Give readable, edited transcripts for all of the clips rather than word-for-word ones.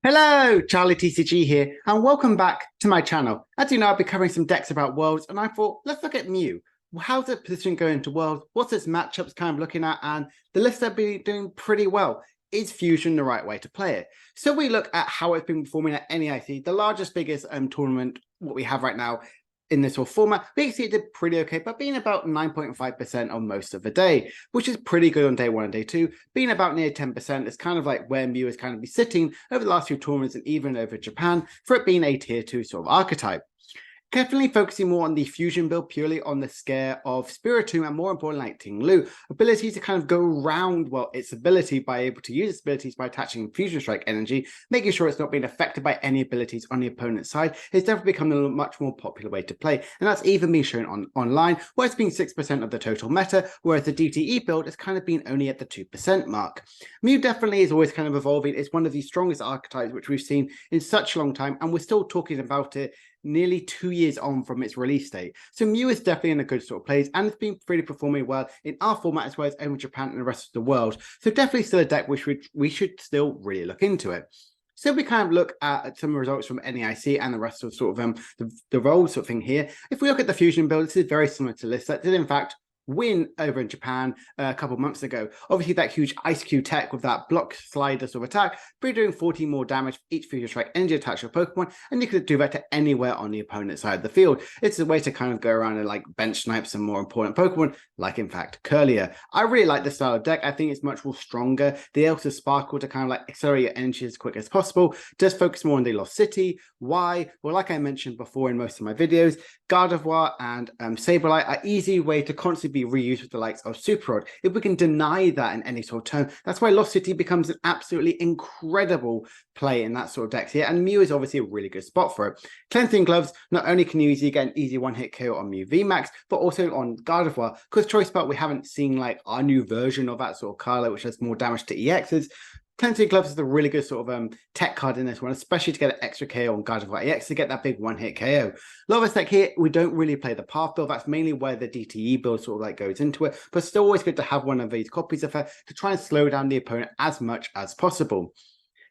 Hello, Charlie TCG here, and welcome back to my channel. As you know, I'll be covering some decks about Worlds, and I thought, let's look at Mew. How's its position going into Worlds? What's its matchups kind of looking at? And the list have been doing pretty well. Is Fusion the right way to play it? So we look at how it's been performing at NAIC, the largest, biggest tournament what we have right now in this sort of format. We can see it did pretty okay, but being about 9.5% on most of the day, which is pretty good on day one and day two. Being about near 10% is kind of like where Mew is kind of be sitting over the last few tournaments and even over Japan for it being a tier 2 sort of archetype. Definitely focusing more on the fusion build, purely on the scare of Spiritomb and more importantly, like Ting Lu, ability to kind of go around, well, its ability by able to use its abilities by attaching Fusion Strike energy, making sure it's not being affected by any abilities on the opponent's side. It's definitely become a much more popular way to play, and that's even been shown online, where it's been 6% of the total meta, whereas the DTE build has kind of been only at the 2% mark. Mew definitely is always kind of evolving. It's one of the strongest archetypes which we've seen in such a long time, and we're still talking about it nearly 2 years on from its release date. So Mew is definitely in a good sort of place, and it's been really performing well in our format as well as over Japan and the rest of the world. So definitely still a deck which we should still really look into it. So we kind of look at some results from NAIC and the rest of sort of the roles sort of thing here. If we look at the Fusion build, this is very similar to this. That did in fact win over in Japan a couple of months ago. Obviously, that huge Ice Cube tech with that block slider sort of attack, but you're doing 14 more damage for each Fusion Strike energy attached to your Pokemon, and you could do that to anywhere on the opponent's side of the field. It's a way to kind of go around and like bench snipe some more important Pokemon, like in fact Curlier. I really like this style of deck. I think it's much more stronger. The Elsa Sparkle to kind of like accelerate your energy as quick as possible. Does focus more on the Lost City. Why? Well, like I mentioned before in most of my videos, Gardevoir and Sableye are easy way to constantly be reused with the likes of Super Rod. If we can deny that in any sort of turn, that's why Lost City becomes an absolutely incredible play in that sort of deck here, and Mew is obviously a really good spot for it. Cleansing Gloves, not only can you easily get an easy one-hit KO on Mew VMAX, but also on Gardevoir, because Choice Belt we haven't seen like our new version of that sort of card, which has more damage to EXs. Cleansing Gloves is a really good sort of tech card in this one, especially to get an extra KO on Gardevoir EX to get that big one-hit KO. Lovis deck here, we don't really play the Path build. That's mainly where the DTE build sort of like goes into it, but still always good to have one of these copies of her to try and slow down the opponent as much as possible.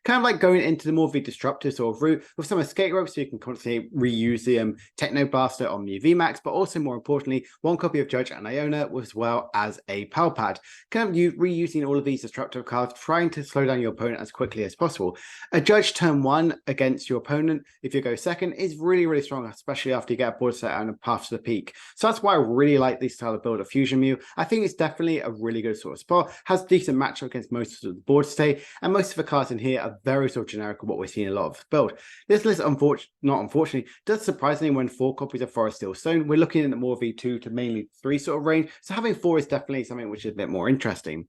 Kind of like going into the more the disruptive sort of route with some escape ropes, so you can constantly reuse the Techno Blaster on Mew VMAX, but also more importantly, one copy of Judge and Iona as well as a Pal Pad. Kind of reusing all of these disruptive cards, trying to slow down your opponent as quickly as possible. A Judge turn 1 against your opponent, if you go second, is really, really strong, especially after you get a board set and a Path to the Peak. So that's why I really like this style of build of Fusion Mew. I think it's definitely a really good sort of spot, has decent matchup against most of the board state, and most of the cards in here are very sort of generic of what we're seeing a lot of build. This list, unfortunately, does surprisingly when 4 copies of Forest Steel Stone. We're looking at more V2 to mainly 3 sort of range, so having 4 is definitely something which is a bit more interesting.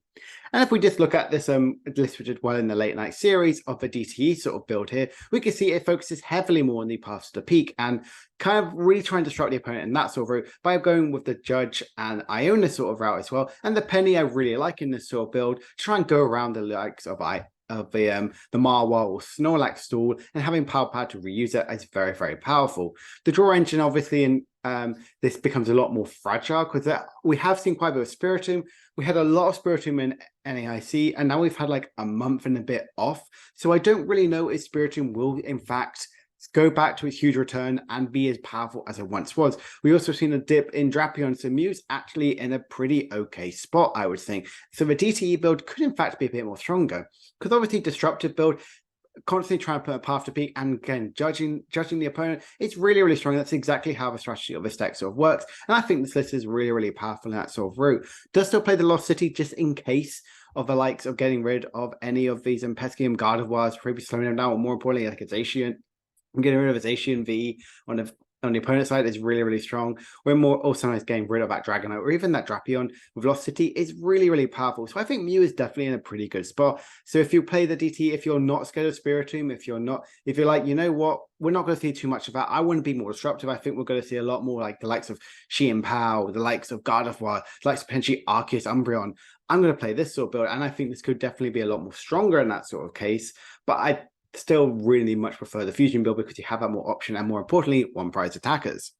And if we just look at this list which did well in the late night series of the DTE sort of build here, we can see it focuses heavily more on the Paths to the Peak and kind of really trying to disrupt the opponent in that sort of route by going with the Judge and Iona sort of route as well. And the Penny I really like in this sort of build to try and go around the likes of the Marwa or Snorlax stall, and having Power Pad to reuse it is very, very powerful. The draw engine, obviously, in this becomes a lot more fragile because we have seen quite a bit of Spiritomb. We had a lot of Spiritomb in NAIC, and now we've had like a month and a bit off. So I don't really know if Spiritomb will, in fact, go back to its huge return and be as powerful as it once was. We also seen a dip in Drapion, so Mew's actually in a pretty okay spot, I would think. So the DTE build could in fact be a bit more stronger, because obviously disruptive build, constantly trying to put a Path to Peak and again judging the opponent, it's really, really strong. That's exactly how the strategy of this deck sort of works, and I think this list is really, really powerful in that sort of route. Does still play the Lost City just in case of the likes of getting rid of any of these pesky Gardevoirs, previously slowing them down, or more importantly, like its Asian. Getting rid of his Asian V on the opponent's side is really, really strong. We're more also nice getting rid of that Dragonite or even that Drapion with Lost City is really, really powerful. So I think Mew is definitely in a pretty good spot. So if you play the DT, if you're not scared of Spiritomb, if you're like, you know what, we're not going to see too much of that. I want to be more disruptive. I think we're going to see a lot more like the likes of Shein Pao, the likes of Gardevoir, the likes of potentially Arceus, Umbreon. I'm going to play this sort of build, and I think this could definitely be a lot more stronger in that sort of case. But I still really much prefer the Fusion build because you have that more option and more importantly, one prize attackers.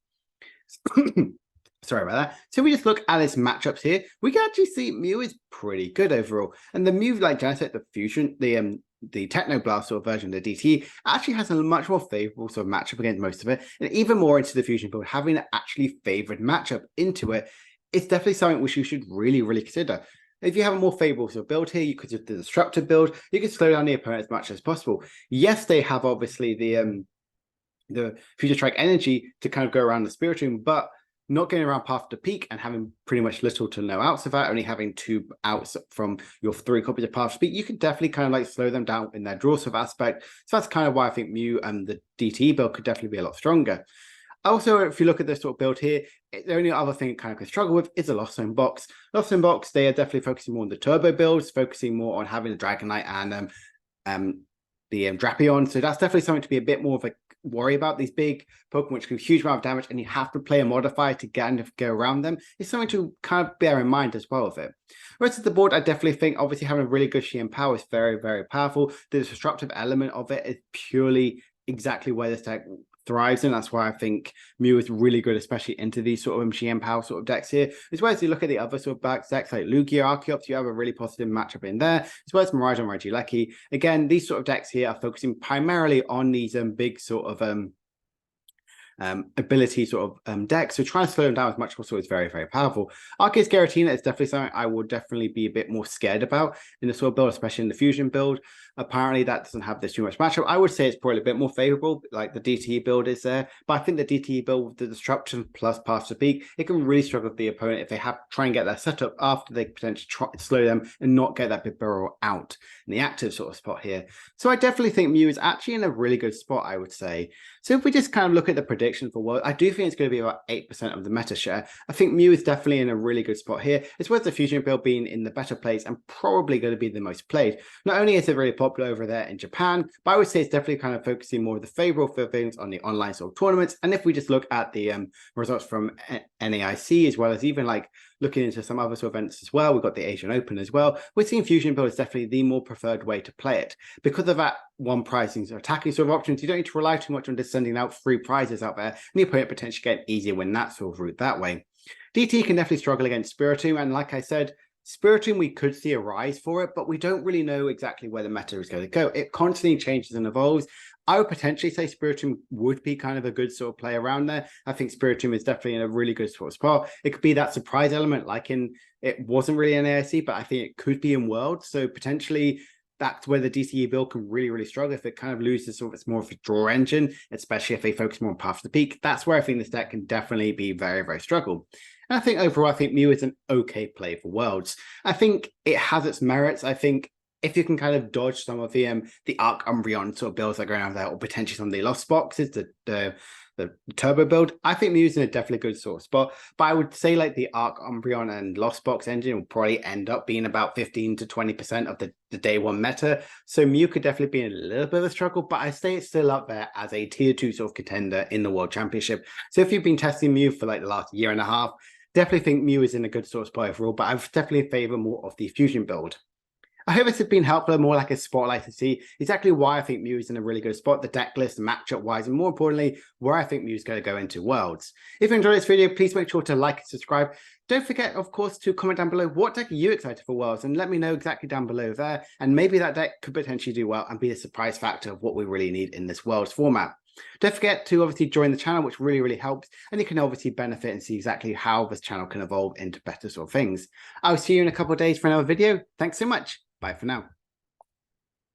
Sorry about that. So we just look at its matchups here. We can actually see Mew is pretty good overall. And the Mew, like Janet said, the Fusion, the the Technoblast sort of version of the DTE actually has a much more favorable sort of matchup against most of it, and even more into the Fusion build, having an actually favored matchup into it, it's definitely something which you should really consider. If you have a more favorable sort of build here, you could do the Disruptive build. You can slow down the opponent as much as possible. Yes, they have obviously the Future Strike energy to kind of go around the Spiritomb, but not getting around Path to Peak and having pretty much little to no outs of that, only having 2 outs from your 3 copies of Path to Peak, you can definitely kind of like slow them down in their draw sort of aspect. So that's kind of why I think Mew and the DTE build could definitely be a lot stronger. Also, if you look at this sort of build here, the only other thing it kind of could struggle with is a Lost Zone box. Lost Zone box, they are definitely focusing more on the turbo builds, focusing more on having the Dragonite and the Drapion. So that's definitely something to be a bit more of a worry about. These big Pokemon which do a huge amount of damage and you have to play a modifier to kind of go around them. It's something to kind of bear in mind as well of it. The rest of the board, I definitely think obviously having a really good Shein power is very powerful. The disruptive element of it is purely exactly where this deck thrives, and that's why I think Mew is really good, especially into these sort of Shein power sort of decks here. As well as you look at the other sort of back decks like Lugia, Archeops, you have a really positive matchup in there, as well as Mirage and Regieleki. Again, these sort of decks here are focusing primarily on these big sort of ability sort of decks, so trying to slow them down as much as possible is very powerful. Arceus Giratina is definitely something I would definitely be a bit more scared about in the sort of build, especially in the Fusion build. Apparently that doesn't have this too much matchup. I would say it's probably a bit more favorable, like the DTE build is there, but I think the DTE build with the Disruption plus Path to Peak, it can really struggle with the opponent if they try and get that setup after they potentially try to slow them and not get that big barrel out in the active sort of spot here. So I definitely think Mew is actually in a really good spot, I would say. So if we just kind of look at the prediction for World, I do think it's going to be about 8% of the meta share. I think Mew is definitely in a really good spot here. It's worth the Fusion build being in the better place and probably going to be the most played. Not only is it really popular over there in Japan, but I would say it's definitely kind of focusing more of the favorable things on the online sort of tournaments. And if we just look at the results from NAIC, as well as even like looking into some other sort of events as well, we've got the Asian Open as well, we're seeing Fusion build is definitely the more preferred way to play it. Because of that one pricing or attacking sort of options, you don't need to rely too much on just sending out free prizes out there, and the opponent potentially get an easier win that sort of route that way. DT can definitely struggle against Spiritomb, and like I said, Spiritomb, we could see a rise for it, but we don't really know exactly where the meta is going to go. It constantly changes and evolves. I would potentially say Spiritomb would be kind of a good sort of play around there. I think Spiritomb is definitely in a really good sort of spot. It could be that surprise element, like it wasn't really an AIC, but I think it could be in World. So potentially that's where the DTE build can really struggle if it kind of loses sort of it's more of a draw engine, especially if they focus more on Path to the Peak. That's where I think this deck can definitely be very struggle. And I think overall, I think Mew is an okay play for Worlds. I think it has its merits. I think if you can kind of dodge some of the Arc Umbreon sort of builds that are going on there, or potentially some of the Lost boxes, the turbo build, I think Mew's in a definitely good sort of spot. But I would say like the Arc Umbreon and Lost box engine will probably end up being about 15 to 20% of the day one meta. So Mew could definitely be in a little bit of a struggle, but I say it's still up there as a tier 2 sort of contender in the World Championship. So if you've been testing Mew for like the last year and a half, definitely think Mew is in a good sort of spot overall, but I would definitely favor more of the Fusion build. I hope this has been helpful and more like a spotlight to see exactly why I think Mew is in a really good spot, the deck list, matchup wise, and more importantly, where I think Mew is going to go into Worlds. If you enjoyed this video, please make sure to like and subscribe. Don't forget, of course, to comment down below what deck are you excited for Worlds, and let me know exactly down below there. And maybe that deck could potentially do well and be a surprise factor of what we really need in this Worlds format. Don't forget to obviously join the channel, which really helps, and you can obviously benefit and see exactly how this channel can evolve into better sort of things. I'll see you in a couple of days for another video. Thanks so much. Bye for now.